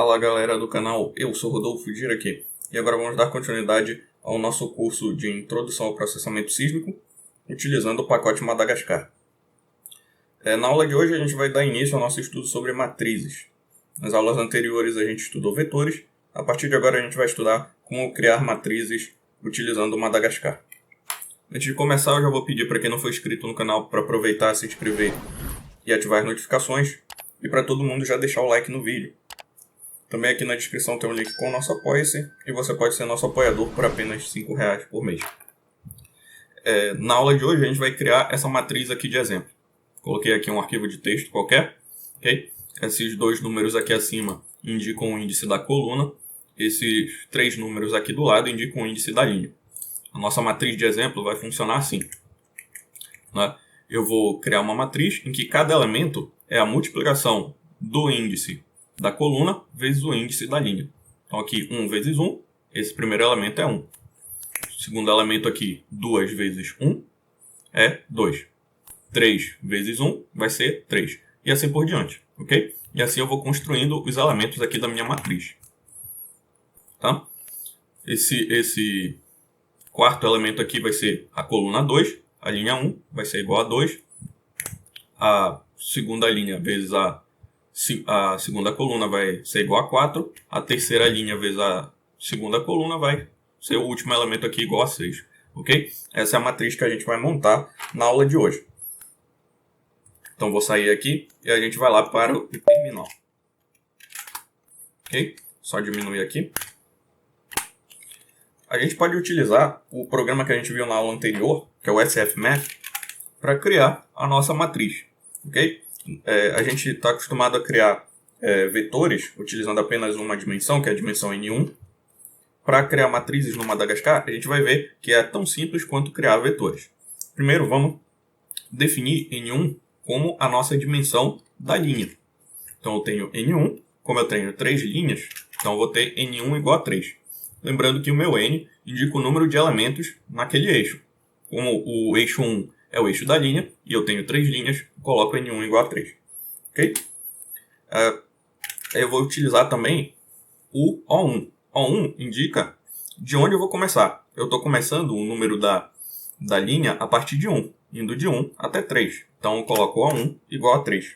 Fala galera do canal, eu sou Rodolfo Gira aqui e agora vamos dar continuidade ao nosso curso de Introdução ao Processamento Sísmico utilizando o pacote Madagascar. Na aula de hoje a gente vai dar início ao nosso estudo sobre matrizes. Nas aulas anteriores a gente estudou vetores, a partir de agora a gente vai estudar como criar matrizes utilizando o Madagascar. Antes de começar eu já vou pedir para quem não for inscrito no canal para aproveitar, se inscrever e ativar as notificações e para todo mundo já deixar o like no vídeo. Também aqui na descrição tem um link com o nosso Apoia-se e você pode ser nosso apoiador por apenas R$ 5 por mês. Na aula de hoje a gente vai criar essa matriz aqui de exemplo. Coloquei aqui um arquivo de texto qualquer, ok? Esses dois números aqui acima indicam o índice da coluna, esses três números aqui do lado indicam o índice da linha. A nossa matriz de exemplo vai funcionar assim, né? Eu vou criar uma matriz em que cada elemento é a multiplicação do índice da coluna vezes o índice da linha. Então aqui 1 vezes 1, esse primeiro elemento é 1. O segundo elemento aqui, 2 vezes 1, é 2. 3 vezes 1 vai ser 3. E assim por diante, ok? E assim eu vou construindo os elementos aqui da minha matriz. Tá? Esse quarto elemento aqui vai ser a coluna 2, a linha 1 vai ser igual a 2. A segunda linha vezes a segunda coluna vai ser igual a 4. A terceira linha vezes a segunda coluna vai ser o último elemento aqui igual a 6. Ok? Essa é a matriz que a gente vai montar na aula de hoje. Então vou sair aqui e a gente vai lá para o terminal. Ok? Só diminuir aqui. A gente pode utilizar o programa que a gente viu na aula anterior, que é o SFMath, para criar a nossa matriz. Ok? A gente está acostumado a criar vetores utilizando apenas uma dimensão, que é a dimensão N1. Para criar matrizes no Madagascar, a gente vai ver que é tão simples quanto criar vetores. Primeiro, vamos definir N1 como a nossa dimensão da linha. Então, eu tenho N1, como eu tenho 3 linhas, então eu vou ter N1 igual a 3. Lembrando que o meu N indica o número de elementos naquele eixo. Como o eixo 1 é o eixo da linha, e eu tenho 3 linhas, coloco N1 igual a 3. Ok? Eu vou utilizar também o O1. O1 indica de onde eu vou começar. Eu estou começando o número da linha a partir de 1, indo de 1 até 3. Então eu coloco O1 igual a 3.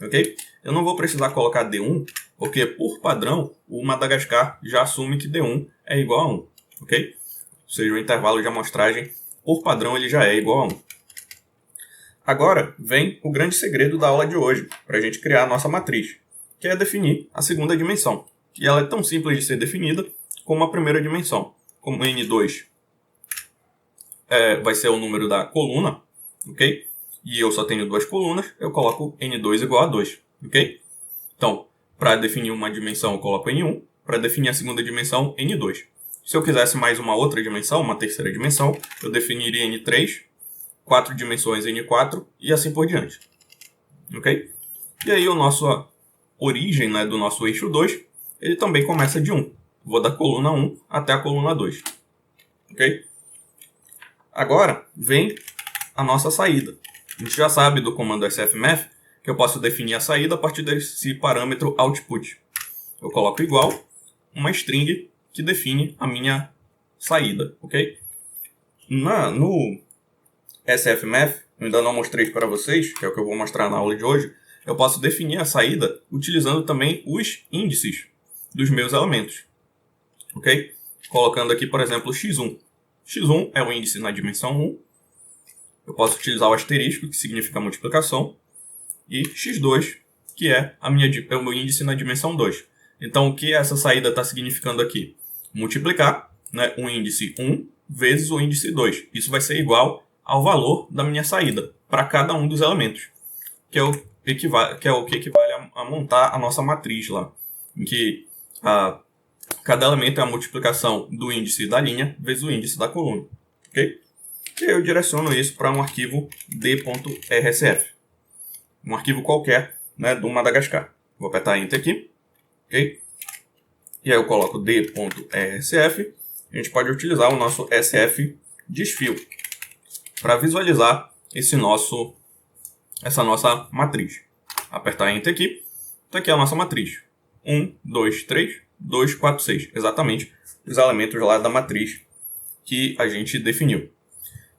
Ok? Eu não vou precisar colocar D1, porque por padrão o Madagascar já assume que D1 é igual a 1. Ok? Ou seja, o intervalo de amostragem, por padrão, ele já é igual a 1. Agora vem o grande segredo da aula de hoje, para a gente criar a nossa matriz, que é definir a segunda dimensão. E ela é tão simples de ser definida como a primeira dimensão. Como N2 vai ser o número da coluna, ok? E eu só tenho 2 colunas, eu coloco N2 igual a 2, ok? Então, para definir uma dimensão, eu coloco N1. Para definir a segunda dimensão, N2. Se eu quisesse mais uma outra dimensão, uma terceira dimensão, eu definiria N3, 4 dimensões N4 e assim por diante. Ok? E aí a nossa origem, né, do nosso eixo 2, ele também começa de 1. Vou da coluna 1 até a coluna 2. Ok? Agora vem a nossa saída. A gente já sabe do comando SFMath que eu posso definir a saída a partir desse parâmetro output. Eu coloco igual uma string que define a minha saída. Ok? No SFMath, eu ainda não mostrei para vocês, que é o que eu vou mostrar na aula de hoje, eu posso definir a saída utilizando também os índices dos meus elementos. Ok? Colocando aqui, por exemplo, x1. x1 é o índice na dimensão 1. Eu posso utilizar o asterisco, que significa multiplicação. E x2, que é o meu índice na dimensão 2. Então, o que essa saída está significando aqui? Multiplicar, né, o índice 1 vezes o índice 2. Isso vai ser igual ao valor da minha saída para cada um dos elementos, que é o que equivale a montar a nossa matriz lá, em que cada elemento é a multiplicação do índice da linha vezes o índice da coluna. Okay? E aí eu direciono isso para um arquivo d.rsf, um arquivo qualquer, né, do Madagascar. Vou apertar Enter aqui. Okay? E aí eu coloco d.rsf. A gente pode utilizar o nosso SF desfio para visualizar essa nossa matriz. Apertar Enter aqui. Então aqui é a nossa matriz. 1, 2, 3, 2, 4, 6. Exatamente os elementos lá da matriz que a gente definiu.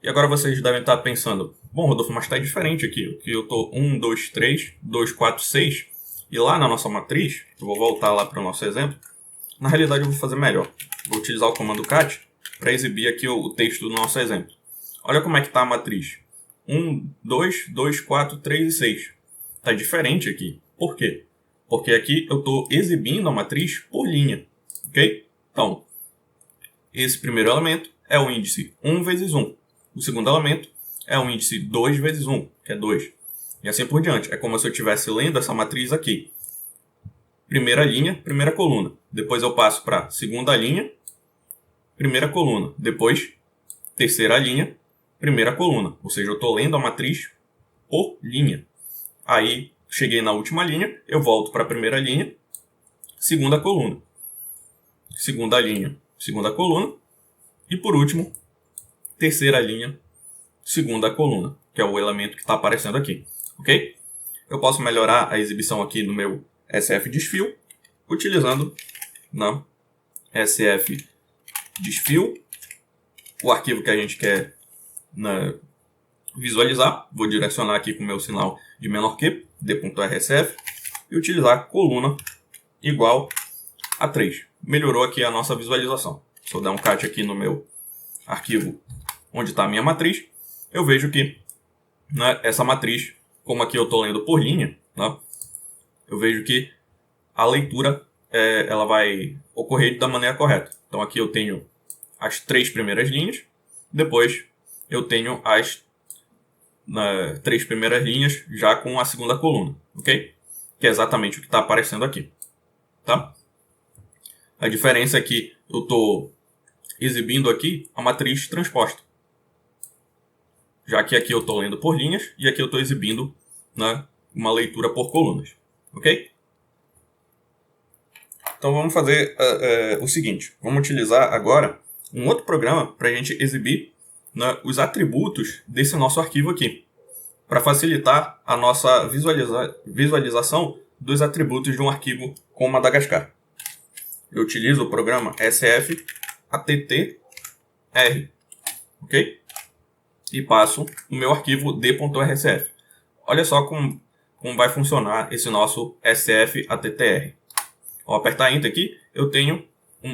E agora vocês devem estar pensando, bom, Rodolfo, mas está diferente aqui. Que eu estou 1, 2, 3, 2, 4, 6. E lá na nossa matriz, eu vou voltar lá para o nosso exemplo. Na realidade eu vou fazer melhor. Vou utilizar o comando cat para exibir aqui o texto do nosso exemplo. Olha como é que está a matriz. 1, 2, 2, 4, 3 e 6. Está diferente aqui. Por quê? Porque aqui eu estou exibindo a matriz por linha. Ok? Então, esse primeiro elemento é o índice 1 vezes 1. O segundo elemento é o índice 2 vezes 1, que é 2. E assim por diante. É como se eu estivesse lendo essa matriz aqui. Primeira linha, primeira coluna. Depois eu passo para segunda linha, primeira coluna. Depois, terceira linha, primeira coluna. Ou seja, eu estou lendo a matriz por linha. Aí, cheguei na última linha, eu volto para a primeira linha, segunda coluna. Segunda linha, segunda coluna. E por último, terceira linha, segunda coluna, que é o elemento que está aparecendo aqui. Ok? Eu posso melhorar a exibição aqui no meu SF Desfio, utilizando na SF Desfio, o arquivo que a gente quer visualizar. Vou direcionar aqui com o meu sinal de menor que, d.rsf, e utilizar coluna igual a 3. Melhorou aqui a nossa visualização. Se eu der um cat aqui no meu arquivo onde está a minha matriz, eu vejo que essa matriz, como aqui eu estou lendo por linha, eu vejo que a leitura ela vai ocorrer da maneira correta. Então aqui eu tenho as 3 primeiras linhas, depois eu tenho as 3 primeiras linhas já com a segunda coluna, ok? Que é exatamente o que está aparecendo aqui, tá? A diferença é que eu estou exibindo aqui a matriz transposta, já que aqui eu estou lendo por linhas e aqui eu estou exibindo uma leitura por colunas, ok? Então vamos fazer o seguinte, vamos utilizar agora um outro programa para a gente exibir os atributos desse nosso arquivo aqui, para facilitar a nossa visualização dos atributos de um arquivo com Madagascar. Eu utilizo o programa sfattr, ok? E passo o meu arquivo d.rsf. Olha só como vai funcionar esse nosso sfattr. Ao apertar Enter aqui, eu tenho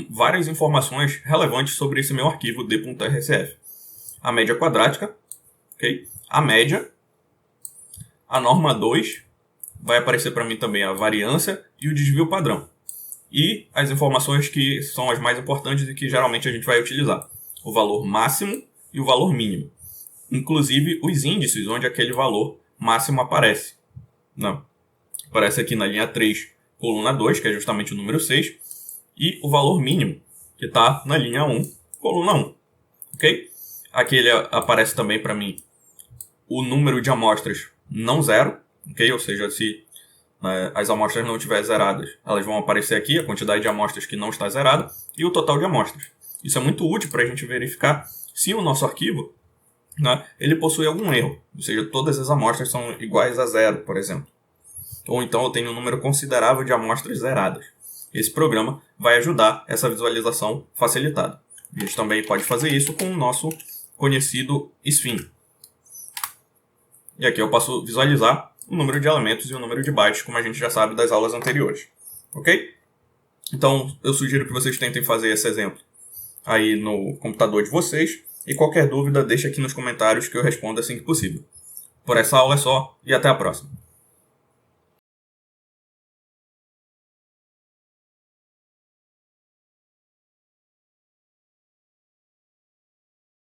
várias informações relevantes sobre esse meu arquivo d.rsf. A média quadrática, okay? A média, a norma 2, vai aparecer para mim também a variância e o desvio padrão. E as informações que são as mais importantes e que geralmente a gente vai utilizar. O valor máximo e o valor mínimo. Inclusive os índices onde aquele valor máximo aparece. Aparece aqui na linha 3, coluna 2, que é justamente o número 6. E o valor mínimo, que está na linha 1, coluna 1. Ok? Aqui ele aparece também para mim o número de amostras não zero. Ok? Ou seja, se as amostras não estiverem zeradas, elas vão aparecer aqui, a quantidade de amostras que não está zerada e o total de amostras. Isso é muito útil para a gente verificar se o nosso arquivo ele possui algum erro. Ou seja, todas as amostras são iguais a zero, por exemplo. Ou então eu tenho um número considerável de amostras zeradas. Esse programa vai ajudar essa visualização facilitada. A gente também pode fazer isso com o nosso conhecido SFIN. E aqui eu posso visualizar o número de elementos e o número de bytes, como a gente já sabe das aulas anteriores. Ok? Então, eu sugiro que vocês tentem fazer esse exemplo aí no computador de vocês. E qualquer dúvida, deixa aqui nos comentários que eu respondo assim que possível. Por essa aula é só e até a próxima.